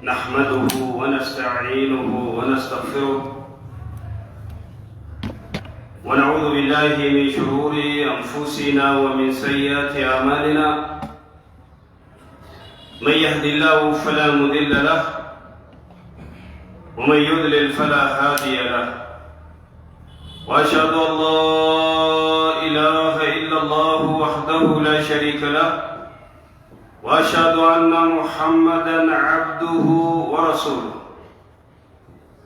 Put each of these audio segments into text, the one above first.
نحمده ونستعينه ونستغفره ونعوذ بالله من شرور أنفسنا ومن سيئات أعمالنا. من يهد الله فلا مضل له ومن يضلل فلا هادي له، وأشهد أن لا إله إلا الله وحده لا شريك له، وأشهد أن محمدًا عبده ورسوله.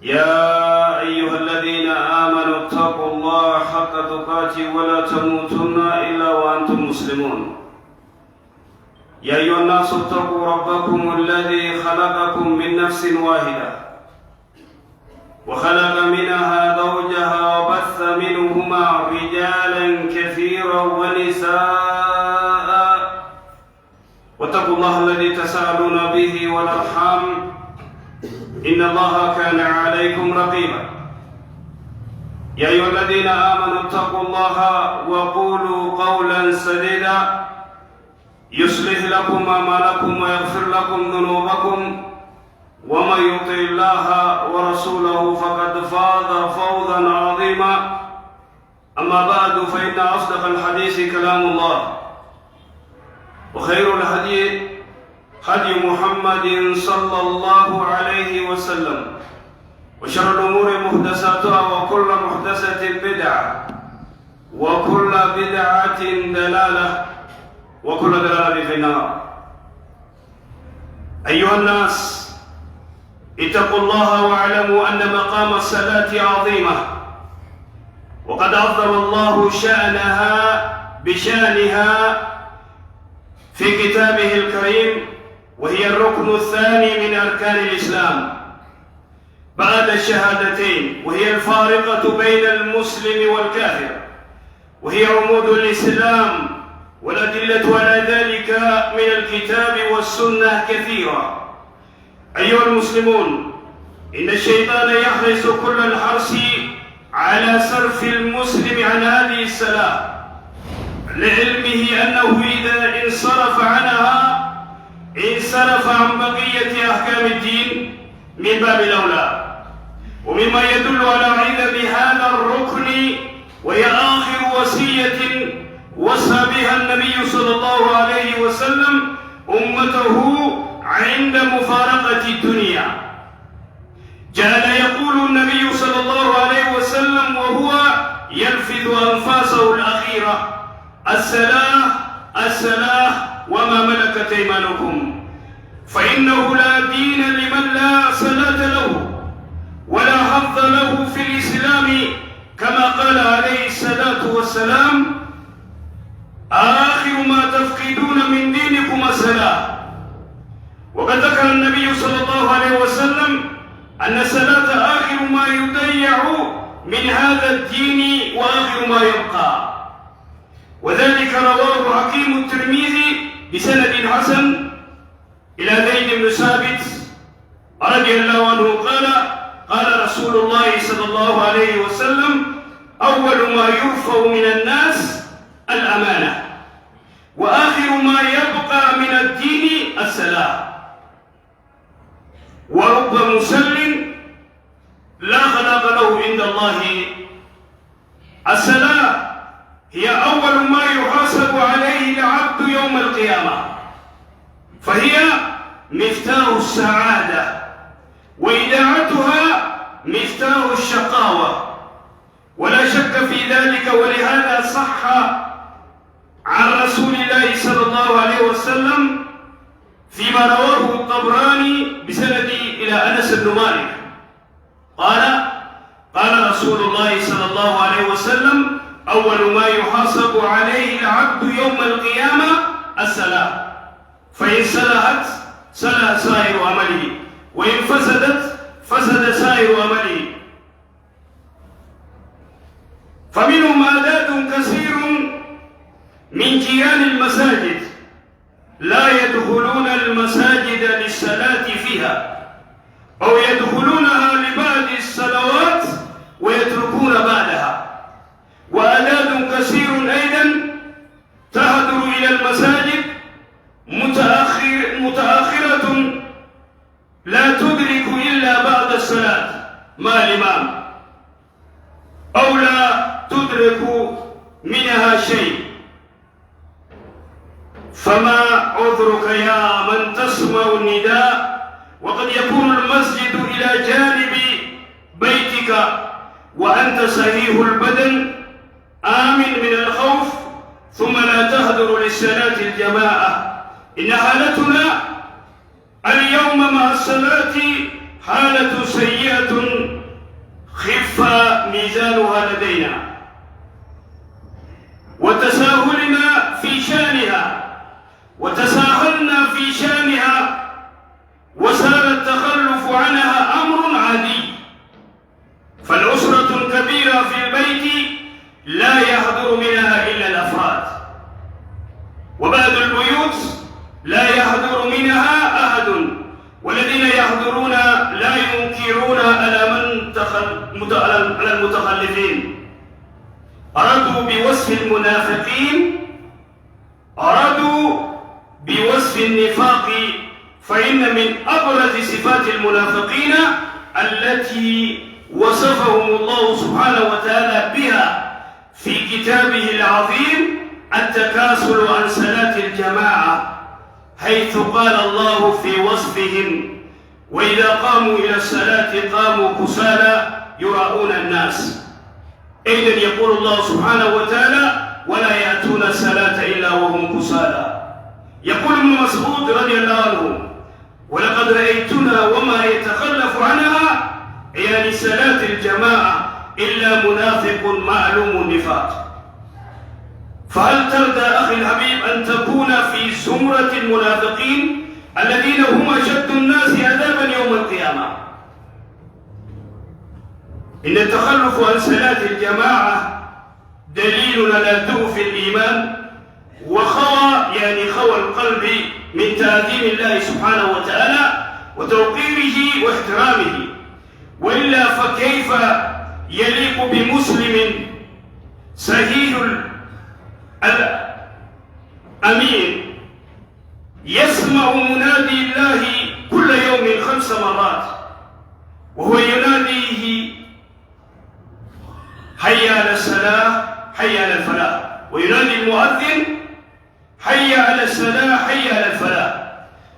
يا أيها الذين آمنوا اتقوا الله حق تقاته ولا تموتن إلا وأنتم مسلمون. يا أيها الناس اتقوا ربكم الذي خلقكم من نفس واحدة وخلق منها زوجها وبث منهما رجالا كثيرا ونساء، واتقوا الله الذي تساءلون به والأرحام إن الله كان عليكم رقيبا. يا أيها الذين آمنوا اتقوا الله وقولوا قولا سديدا يصلح لكم أعمالكم ويغفر لكم ذنوبكم، ومن يطع الله ورسوله فقد فاز فوزا عظيما. أما بعد، فإن أصدق الحديث كلام الله، وخير الهدي هدي محمد صلى الله عليه وسلم، وشر الأمور محدثاتها، وكل محدثة بدعة، وكل بدعة ضلالة، وكل ضلالة في النار. أيها الناس، اتقوا الله واعلموا أن مقام الصلاة عظيمة، وقد عظم الله شأنها بشأنها في كتابه الكريم، وهي الركن الثاني من أركان الإسلام بعد الشهادتين، وهي الفارقة بين المسلم والكافر، وهي عمود الإسلام، والأدلة على ذلك من الكتاب والسنة كثيرة. أيها المسلمون، إن الشيطان يحرص كل الحرص على صرف المسلم عن هذه الصلاة، لعلمه أنه إذا انصرف عنها انصرف عن بقية أحكام الدين من باب الأولى. ومما يدل على عظم هذا الركن، وهي آخر وصية وصى بها النبي صلى الله عليه وسلم أمته عند مفارقة الدنيا. جعل يقول النبي صلى الله عليه وسلم وهو يلفظ أنفاسه الأخيرة: الصلاة الصلاة وما ملكت أيمانكم، فإنه لا دين لمن لا صلاة له ولا حظ له في الإسلام، كما قال عليه الصلاة والسلام: آخر ما تفقدون من دينكم الصلاة. وقد ذكر النبي صلى الله عليه وسلم أن الصلاة آخر ما يضيع من هذا الدين وآخر ما يبقى، وذلك رواه حكيم الترمذي بسند حسن إلى زيد بن ثابت رضي الله عنه قال: قال رسول الله صلى الله عليه وسلم: أول ما يرفع من الناس الأمانة، وآخر ما يبقى من الدين الصلاة. ورب مسل لا خلاق له عند الله. الصلاة هي أول ما يحاسب عليه العبد يوم القيامة، فهي مفتاح السعادة، وإذاعتها مفتاح الشقاوة، ولا شك في ذلك. ولهذا صح عن رسول الله صلى الله عليه وسلم فيما رواه الطبراني بسند إلى أنس بن مالك قال: قال رسول الله صلى الله عليه وسلم: أول ما يحاسب عليه العبد يوم القيامة الصلاة، فإن صلحت صلح سائر عمله، وإن فسدت فسد سائر عمله. فمنهم عادات كثير من جيران المساجد لا يدخلون المساجد للصلاة فيها، أو يدخلونها لبعض الصلوات ويتركون بعدها. وعادات كثير أيضا تهدر إلى المساجد متأخرة لا تدرك إلا بعد الصلاة مع الإمام، أو لا تدرك منها شيء، فما عذرك يا من تسمع النداء وقد يكون المسجد إلى جانب بيتك وأنت صحيح البدن آمن من الخوف، ثم لا تهدر للصلاة الجماعة؟ إن حالتنا اليوم مع الصلاة حالة سيئة خف ميزانها لدينا، وتساهلنا في شأنها وتساهلنا في شأنها، وصار التخلف عنها أمر عادي. فالأسرة الكبيرة في البيت لا يحضر منها إلا الأفراد، وبعض البيوت لا يحضر منها أحد، والذين يحضرون لا ينكرون على المتخلفين. أرادوا بوصف المنافقين، أرادوا بوصف النفاق، فإن من أبرز صفات المنافقين التي وصفهم الله سبحانه وتعالى بها في كتابه العظيم التكاسل عن صلاة الجماعة، حيث قال الله في وصفهم: وإذا قاموا إلى الصلاة قاموا كسالى يراءون الناس. إذن يقول الله سبحانه وتعالى: ولا يأتون الصلاة إلا وهم كسالى. يقول ابن مسعود رضي الله عنه: ولقد رأيتنا وما يتخلف عنها، يعني صلاة الجماعة، إلا منافق معلوم النفاق. فهل ترضى أخي الحبيب أن تكون في زمرة المنافقين الذين هم أشد الناس عذابا يوم القيامة؟ إن التخلف عن صلاة الجماعة دليل على ضعف الإيمان وخوى، يعني خوى القلب من تعظيم الله سبحانه وتعالى وتوقيره واحترامه. وإلا فكيف يليق بمسلم صحيح الأمين يسمع منادي الله كل يوم 5 مرات وهو يناديه: حي على الصلاة، حي على الفلاح، وينادي المؤذن: حي على الصلاة، حي على الفلاح،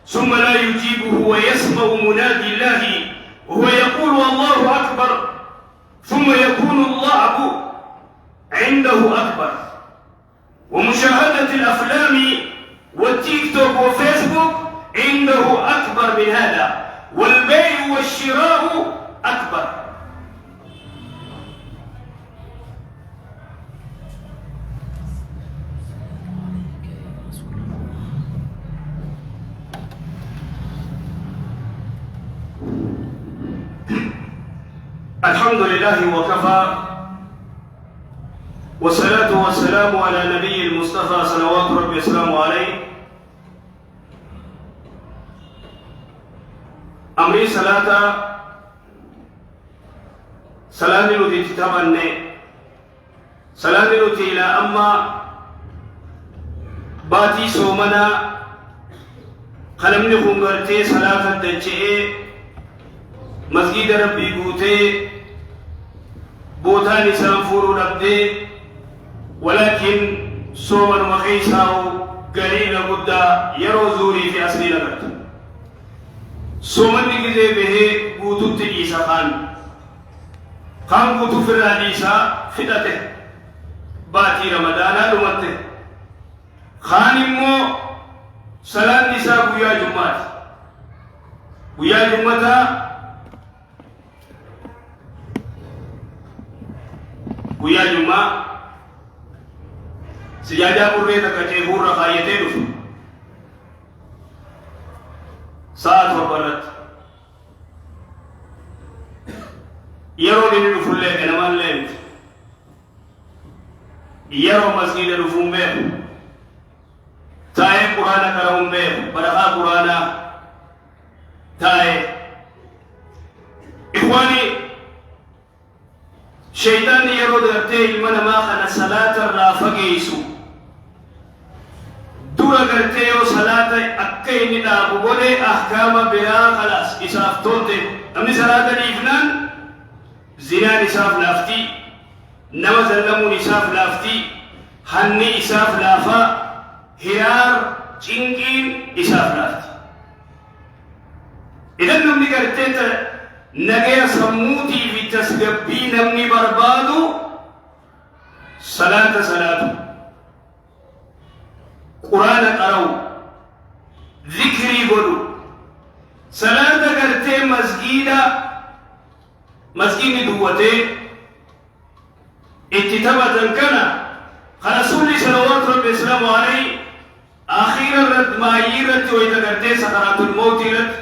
ثم لا يجيبه ويسمع منادي الله وهو يقول الله أكبر، ثم يكون اللعب عنده أكبر، ومشاهدة الأفلام والتيك توك وفيسبوك عنده أكبر من هذا، والبيع والشراء أكبر. الحمد لله وكفى، والصلاة والسلام على نبي المصطفى صلوات ربي وسلامه عليه. أمري صلاة سلام نتي تتبنى سلام نتي إلى أما باتي سومنا خلمني خنغرتي صلاة الدجئ مسجد ربي قوتي بوتاني سنفور ربدي، ولكن سوما وخيساو قليل مدة يرو زوري في أسلي لغت سوما نجزي به قوتو تجيسا خان قوتو في الراديسا فدته باتي رمضانا لمته خان مو سلام نساء قويا جمعات قويا جمعتا guyyaa jummaa sijaadaa burree takka ceefuurra kaayyatee dhufu sa'a 7 irratti yeroo inni dhufullee ganamallee miti, yeroo masgiida dhufuun beeku, taa'ee quraana qara'uun beeku, barakaa quraanaa taa'ee. Ikhwaanii شيطان يرود غرتي المنا ما خنا صلاة الرافقيسو دورا غرتي صلاة أكيني نابو بولي أحكام بلا خلاص إساف تولتي نمني صلاة الإفنان زنا إساف لافتي نما زلمون إساف لافتي هني إساف لافا هرار چنكين إساف لافتي إذا نمني قرتيت نجي سموتي في تسقبي نمني بربادو صلاة قرآن قرأوا ذكري قولوا صلاة قرتي مسجد دوتين اتتبتا كان رسول صلوات رب السلام عليه أخيرا رد ما يرد وإذا قرتي سكرات الموت رد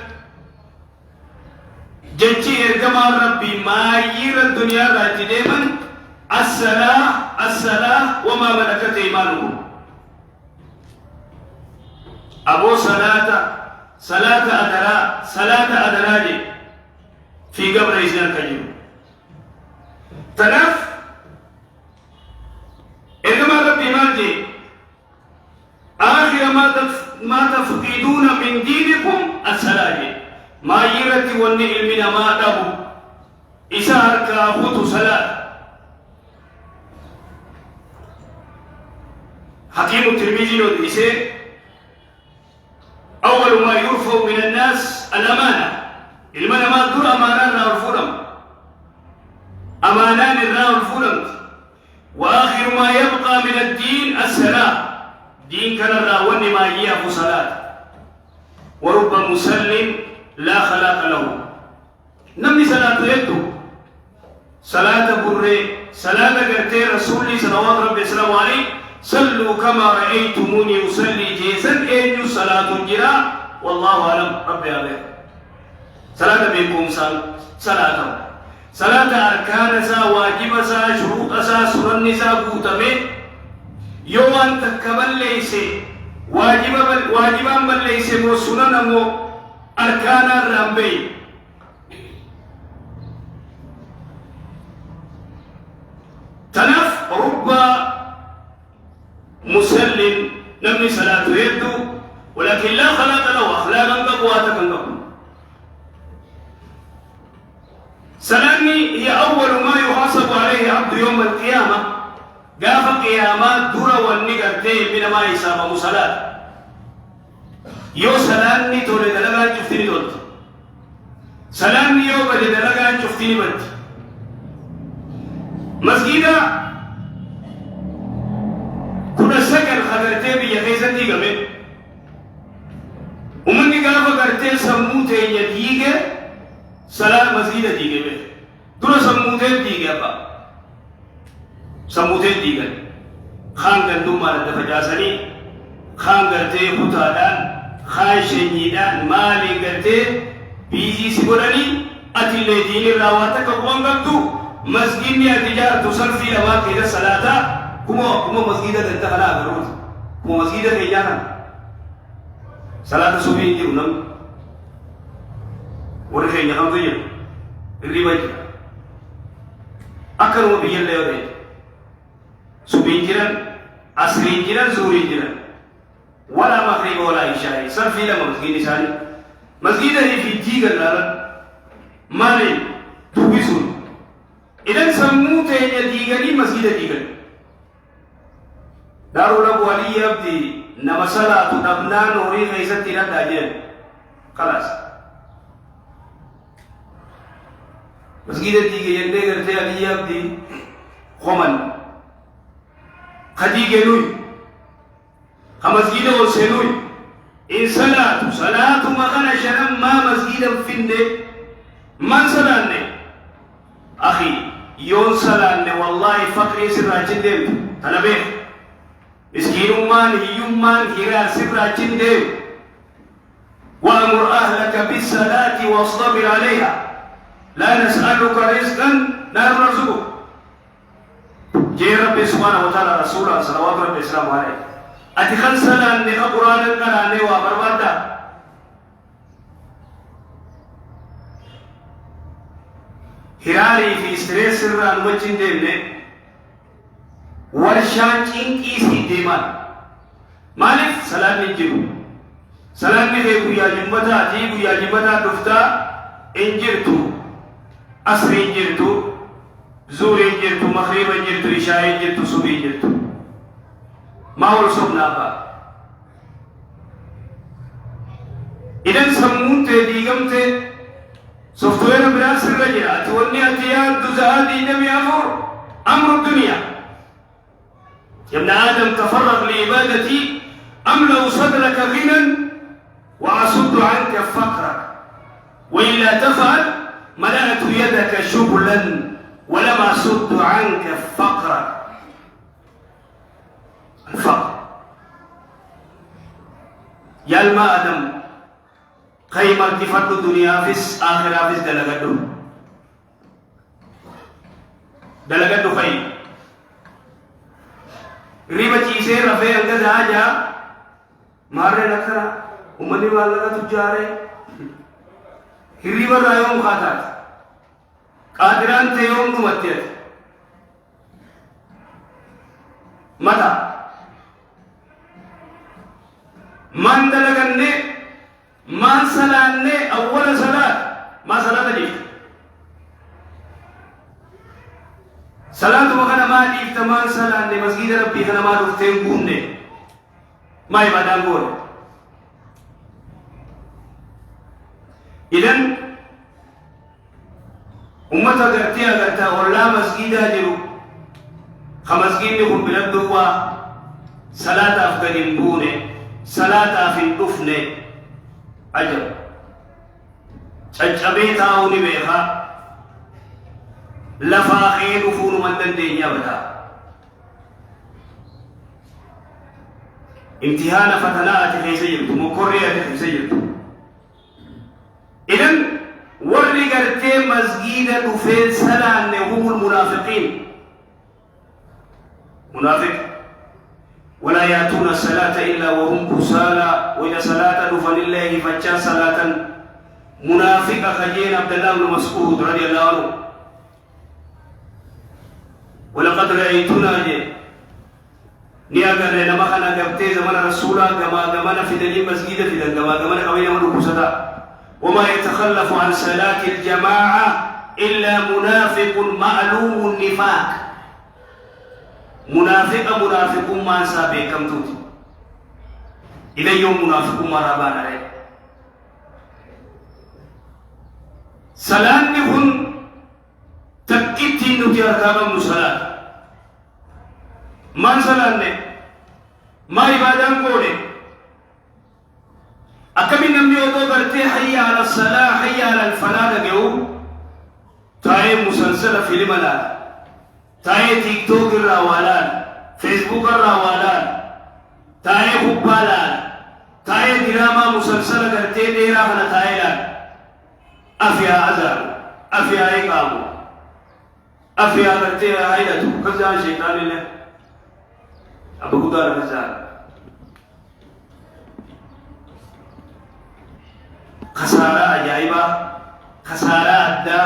جنشي إرقما ربي ما يرد الدنيا رد ديما الصلاة وما ملكت إيمانكم أبو صلاة أدراج في قبر إسلام كجيم تنف إنما ربي مالجي آخر ما تفقدون من دينكم الصلاة ما يرتي وني علمنا ما دابو إسار كافوت صلاة حكيم الترمذي ودرسه أول ما يرفع من الناس الأمانة المنا ما دور أمانان الفرم أمانان الفرم وآخر ما يبقى من الدين الصلاة دين كان الراون ما يأخذ صلاة ورب مسلم لا خلاق له نمي صلاة يده صلاة بري صلاة قرتي رسولي صلوات ربي السلام عليه صلوا كما رأيتموني أصلي جيسا أين صلاة جرا والله أعلم ربي عليه صلاة بيكم صلاة أركان سا واجب سا شروط سا سنن سا قوتمي يوان تكبل ليس واجبا بل ليس مو سنن مو أركان الرمبي تنف رب مسلم نمني صلاة يده ولكن لا خلاق له أخلاقا قبواتا قبوا سلامي هي أول ما يحاسب عليه عبد يوم القيامة قاف قيامات دورا والنقرتين من ما يساب مصلاة يو سلامي تولي دلقان شفتني دولت سلامي يو بدي دلقان شفتني بد مسجدة كنا سكن خبرتين بيخيزن دي قبل ومني قاف قرتين سموتين يديك صلاة مسجد ديگه به درو سموتين ديگه با سموتين ديگه خان گندو مال دفجاسني خان گرته خطادان خان شنيدان مالي گرته بيزي سيبولاني اتلي دين الراواتا كقوان گندو مسجد ني اتجار تصرفي لما كده صلاة كما مسجد دنتا خلا غروت كما مسجد كيجانا صلاة صبح دي ونم ورخي نحن ضيّن الرواية أكرم بيجي اللي يودي سبين جيران أسرين جيران زورين جيران ولا مغرب ولا عشاء صرفي لما مسجد نساني مسجد هي في جيغ النار مالي توبيسون إذا سموت هي ديغني مسجد ديغني دارو لب ولي يبدي نمسلا تنبنا نوري غيزة تيرا داجين خلاص مسجد ديغي يندي غرتي علي يبدي خمن خديجة نوي خمسجد وسنوي إن صلاة مغنى شنم ما مسجد فيندي من صلاة أخي يون صلاة والله فقري سراجين ديم تنبه مسكين مان هيومان هيرا سراجين ديم وأمر أهلك بالصلاة واصطبر عليها لا نسألك رزقا نرزقك جي رب سبحانه وتعالى رسوله صلوات رب السلام عليه أتخل صلاة نخا قرآن القرآن وبربادا هراري في استريس سران وجين ديمني ورشان چنكي سي ديمان مالف صلاة نجيبو سلام نهي ويا جمتا تي ويا جمتا دفتا انجرتو أسر انجرتو زور انجرتو مغرب انجرتو عشاء انجرتو صبح انجرتو ما هو الصبنا با إذن سمون تديغم ت سوفتوير براس الرجل تولي أتيان دزاد إنمي أمر الدنيا يا ابن آدم تفرغ لعبادتي أملأ صدرك غنى وأصد عنك فقرك وإلا تفعل ملأت يدك شغلا ولم أصد عنك فقرك الفقر يا الماء آدم خيمة تفرد الدنيا فيس آخرة فيس دلقدو خيم ريبا چیسے رفے انگز آجا مارے نکھرا امنی والا تجارے ريبا رايوم خاتات قادران تيوم نمتيت متى من دلقني من صلاني أول صلاة ما صلاة دي صلاة وخنا ما دي تمان صلاني مسجد ربي خنا ما دفتين قومني ما يبادان قول إذن أمتا قرتها ولا مسجدها جرو خمسجين لكم بلدوا صلاة أفضل بوني صلاة في الدفن أجل تجبيتا ونبيها لفاقين فون من الدنيا بدا امتحان فتنات في سيرت مكرية في سيرت إذن ورّي قرتين مسجدة دفن صلاة هم المنافقين منافق ولا يأتون الصلاة إلا وهم كسالى وإذا صلاة دفن الله فجاء صلاة منافق خجين عبد الله بن مسعود رضي الله عنه ولقد رأيتنا نياغر لما خنا قبتي زمان رسولا كما في دليل مسجد في دليل كما قوية من كسدا وما يتخلف عن صلاة الجماعة إلا منافق معلوم النفاق منافق ما سابق كم توتي إذا يوم منافق ما رابان عليه صلاة نهن تكتي نتي أركاب صلاة ما صلاة نه ما عبادان قولي أكمل نمي أبو برتي حي على الصلاة حي على الفلاح دقيو تاي مسلسل فيلم لا تاي تيك توك الراوالان فيسبوك الراوالان تاي خبالان تاي دراما مسلسل کرتے ديرا خنا تايلان أفيا أزار أفيا إقامو أفيا کرتے آئلتو كذا شيطان الله أبو قدار نزار خسارة عجائبة خسارة أدى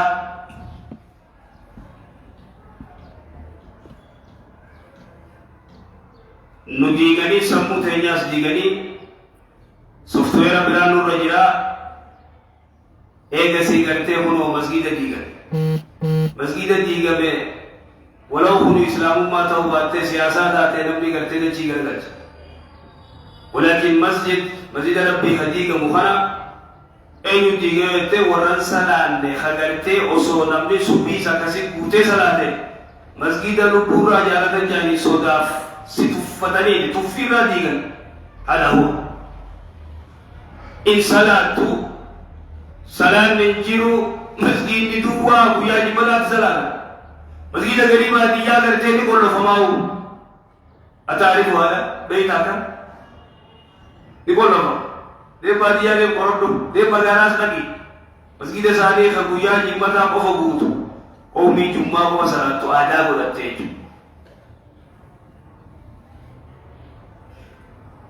نديغني سمو تنياس ديغني سوفتوير برانو رجلا ايغسي کرتے ہنو مسجد دیگا میں ولو ہنو اسلام ما تاو باتتے سیاسات آتے نبی کرتے گا چی گرگا ولكن مسجد ربي حديقة مخنا أيو ديغته ورن سلام ده خغرته اوسو نمبي سوبي ساكسي بوته سلاته مسجد البورا جالته جاني سوداف ستفتني تفيرا ديغن هذا هو إن صلاته سلام نجيرو مسجد ندوا ويا جبلات سلام مسجد غريبا ديا کرتے ني بولو فماو أتعرف هذا بيتاكا يقول لهم دي باديا دي قرب دي بغاراس لغي مسجد سالي خبويا جمتا قفبوت قومي جمعة وصلت آداب الاتيج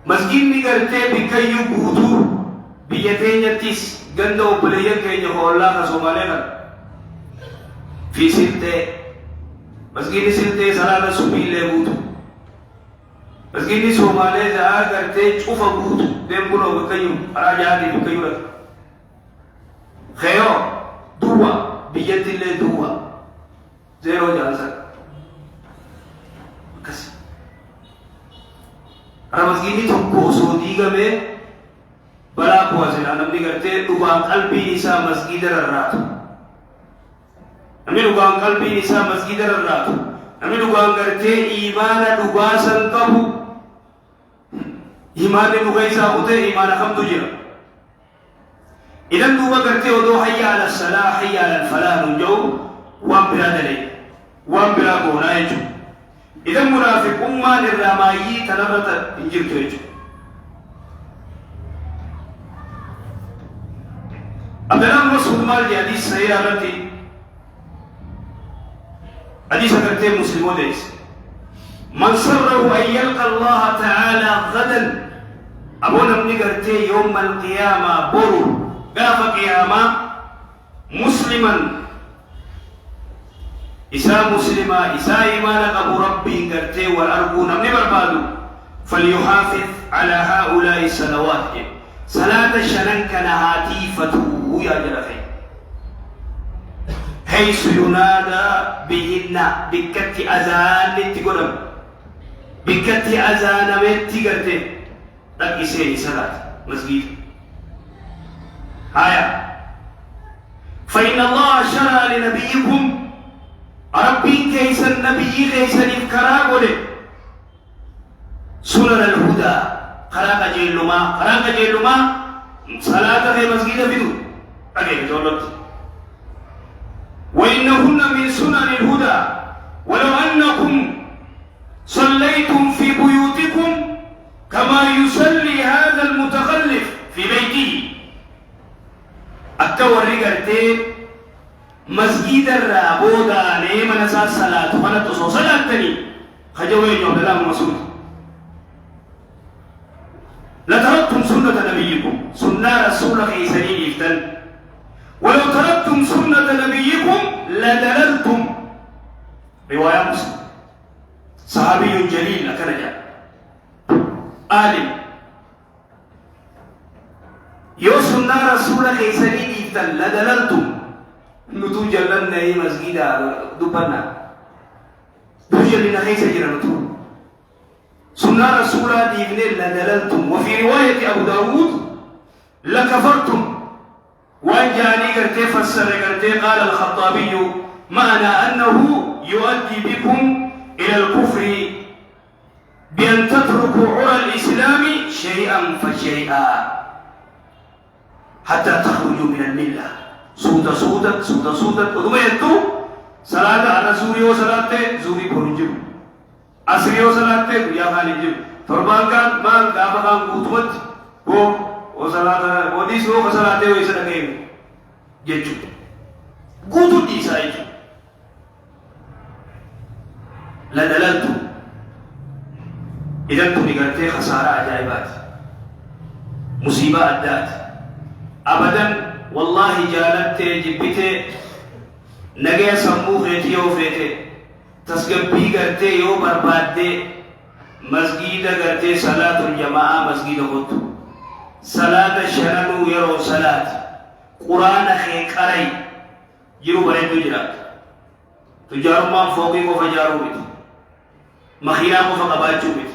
مسجد نگرتے بکیو بوتو بيتين يتيس غندو بليا كي الله خسومالي في سلطة مسجد سلطة صلاة سبيل بوتو مسجد سومالي جاء کرتے چوفا بوتو دم بلو بكيو راجع دي بكيو لك خيو دوا بيجت اللي دوا زيرو جالسة كسي رمزيني تبكو سودي كمه بلا بواسل أنا بدي قرتي دوبان قلبي نساء مسجد الرات أمي دوبان قلبي نساء مسجد الرات أمي دوبان قرتي إيمان دوبان سنكبو إيمان دوبان ساقطه إيمان خم تجرا إذا دوبان قرتي ودو حي على الصلاة حي على الفلاح نجو وان بلا دليل وان بلا قونا يجو إذا منافق أمان الرمائي تنبت إنجيل تيجو أبداً مسعود مال حديث صحيح التي حديث كتير مسلمون ليس من سره أن يلقى الله تعالى غدا أبونا من قرتي يوم القيامة برو قاف قيامة مسلما إسا مسلما إسا إيمانك أبو ربي قرتي والأرقون من بربادو فليحافظ على هؤلاء الصلوات صلاة شنن كنهاتيفته يا جلخي حيث ينادى بهن بكت أذان تقولم بكت أذان متقرتي لك إسيني صلاة مسجد هايا فإن الله شرع لنبيكم ربي كيس النبي كيس الإفكار سنن الهدى خلاك جيلما صلاة في مسجد بدو أجل جولت وإنهن من سنن الهدى ولو أنكم صليتم في بيوتكم كما يصلي هذا المتخلف في بيته التوري قرتين مسجد الرابودا نيما نسال صلاة وانا تصو صلاة تاني خجوين يوم الله مسؤول لتركتم سنة نبيكم سنة رسولك إيسانين يفتن ولو تركتم سنة نبيكم لدللتم رواية مسلم صحابي جليل لكنجا عالم يو سنة رسولك إيسانين يفتن لدللتم نتو جلن نهي مسجد دبنا بجلنا خيسا جرنتو سنة رسولا ديبن لدللتم وفي رواية أبو داود لكفرتم وأن جاني قرتي فسر قرتي قال الخطابي معنى أنه يؤدي بكم إلى الكفر بأن تتركوا عرى الإسلام شيئا فشيئا حتى تخرجوا من الملة سودة ودميتو صلاة على زوري وصلاة زوري برنجو أسري وصلاة يا خالد فرمان كان مال دابا كان قوتمت هو وصلاة وديس هو صلاة ويسنا كيم جيجو قوتو ديسا يجو لدللتو إذا انتم نقرتي خسارة عجائبات مصيبة أدات أبدا والله جالت جبتي نجي سمو خيتي وفيتي تسقبي قرتي يو بربادي مسجد قرتي صلاة الجماعة مسجد قط صلاة الشرن يرو صلاة قرآن خيك أري جرو بريد جرات تجارو ما فوقي وفجارو بيت مخينا وفقباتشو بيت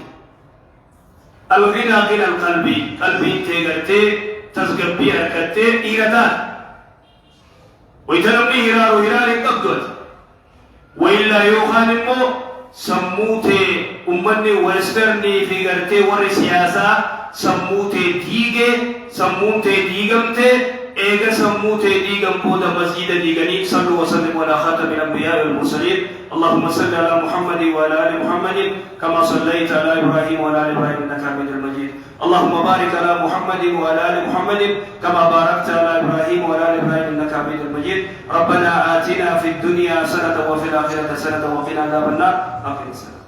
الغنى غنى القلبي قلبي تيغرتي تسقبي أركتي إيغتان ويتنمني هرار قبضت وإلا يوخان مو سموتي أمني ويسترني في غرتي ور سياسة سموتي ديغمتي إيغا سموتي ديغم بودا مسجد ديغني صلوا وسلموا على خاتم الأنبياء والمرسلين اللهم صل على محمد وعلى آل محمد كما صليت على إبراهيم وعلى آل إبراهيم إنك حميد مجيد اللهم بارك على محمد وعلى آل محمد كما باركت على إبراهيم وعلى آل إبراهيم إنك حميد مجيد ربنا آتنا في الدنيا حسنة وفي الآخرة حسنة وقنا عذاب النار آخر السلام